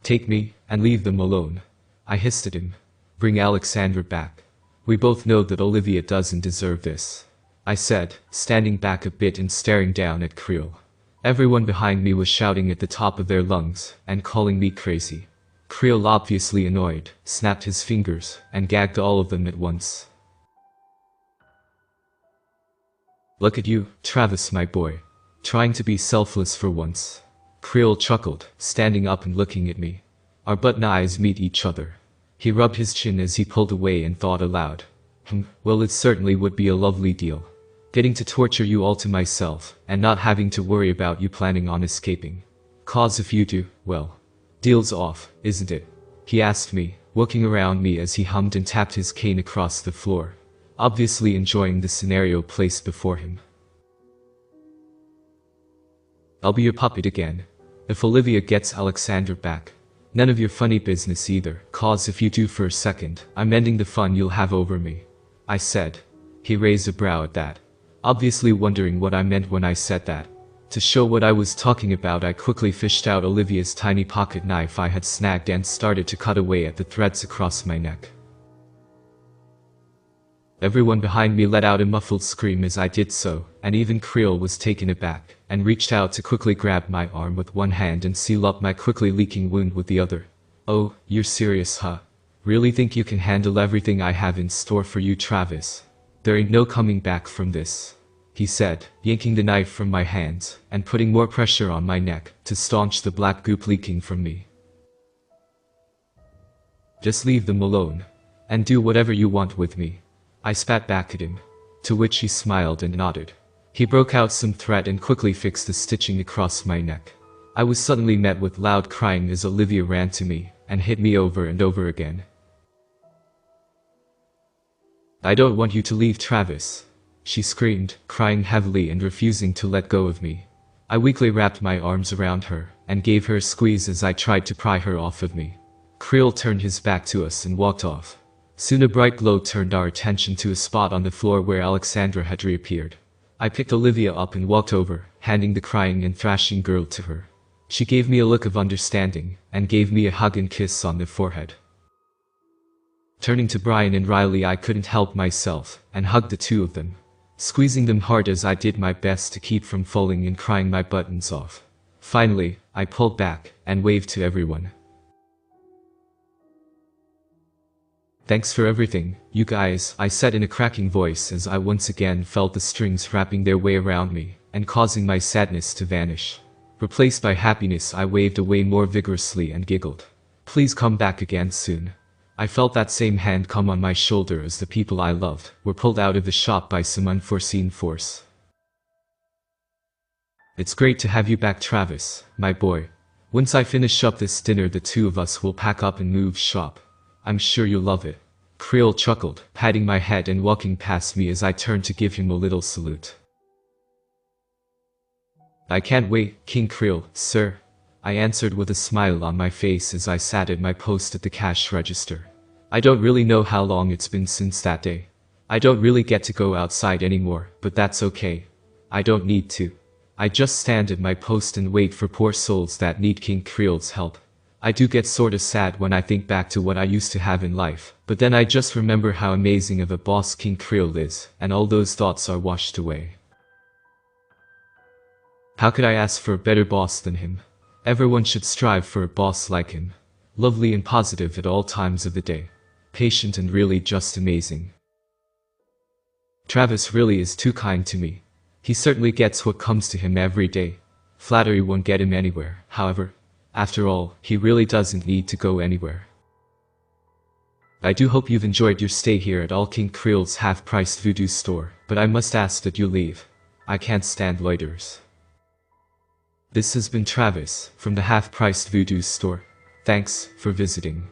Take me, and leave them alone. I hissed at him. Bring Alexandra back. We both know that Olivia doesn't deserve this, I said, standing back a bit and staring down at Creel. Everyone behind me was shouting at the top of their lungs, and calling me crazy. Creel, obviously annoyed, snapped his fingers, and gagged all of them at once. Look at you, Travis my boy. Trying to be selfless for once. Creel chuckled, standing up and looking at me. Our button eyes meet each other. He rubbed his chin as he pulled away and thought aloud. Well, it certainly would be a lovely deal. Getting to torture you all to myself, and not having to worry about you planning on escaping. 'Cause if you do, well, deal's off, isn't it? He asked me, looking around me as he hummed and tapped his cane across the floor, obviously enjoying the scenario placed before him. I'll be your puppet again. If Olivia gets Alexandra back. None of your funny business either, 'cause if you do for a second, I'm ending the fun you'll have over me, I said. He raised a brow at that, obviously wondering what I meant when I said that. To show what I was talking about, I quickly fished out Olivia's tiny pocket knife I had snagged and started to cut away at the threads across my neck. Everyone behind me let out a muffled scream as I did so, and even Creel was taken aback, and reached out to quickly grab my arm with one hand and seal up my quickly leaking wound with the other. Oh, you're serious, huh? Really think you can handle everything I have in store for you, Travis? There ain't no coming back from this, he said, yanking the knife from my hands, and putting more pressure on my neck, to staunch the black goop leaking from me. Just leave them alone, and do whatever you want with me, I spat back at him, to which he smiled and nodded. He broke out some thread and quickly fixed the stitching across my neck. I was suddenly met with loud crying as Olivia ran to me, and hit me over and over again. I don't want you to leave, Travis, she screamed, crying heavily and refusing to let go of me. I weakly wrapped my arms around her, and gave her a squeeze as I tried to pry her off of me. Creel turned his back to us and walked off. Soon a bright glow turned our attention to a spot on the floor where Alexandra had reappeared. I picked Olivia up and walked over, handing the crying and thrashing girl to her. She gave me a look of understanding, and gave me a hug and kiss on the forehead. Turning to Brian and Riley, I couldn't help myself, and hugged the two of them, squeezing them hard as I did my best to keep from falling and crying my buttons off. Finally, I pulled back, and waved to everyone. Thanks for everything, you guys, I said in a cracking voice as I once again felt the strings wrapping their way around me, and causing my sadness to vanish. Replaced by happiness, I waved away more vigorously and giggled. Please come back again soon. I felt that same hand come on my shoulder as the people I loved were pulled out of the shop by some unforeseen force. It's great to have you back, Travis, my boy. Once I finish up this dinner, the two of us will pack up and move shop. I'm sure you'll love it. Creel chuckled, patting my head and walking past me as I turned to give him a little salute. I can't wait, King Creel, sir, I answered with a smile on my face as I sat at my post at the cash register. I don't really know how long it's been since that day. I don't really get to go outside anymore, but that's okay. I don't need to. I just stand at my post and wait for poor souls that need King Creel's help. I do get sorta sad when I think back to what I used to have in life, but then I just remember how amazing of a boss King Creel is, and all those thoughts are washed away. How could I ask for a better boss than him? Everyone should strive for a boss like him. Lovely and positive at all times of the day. Patient and really just amazing. Travis really is too kind to me. He certainly gets what comes to him every day. Flattery won't get him anywhere, however. After all, he really doesn't need to go anywhere. I do hope you've enjoyed your stay here at All King Creel's half-priced Voodoo store, but I must ask that you leave. I can't stand loiterers. This has been Travis, from the half-priced Voodoo store. Thanks for visiting.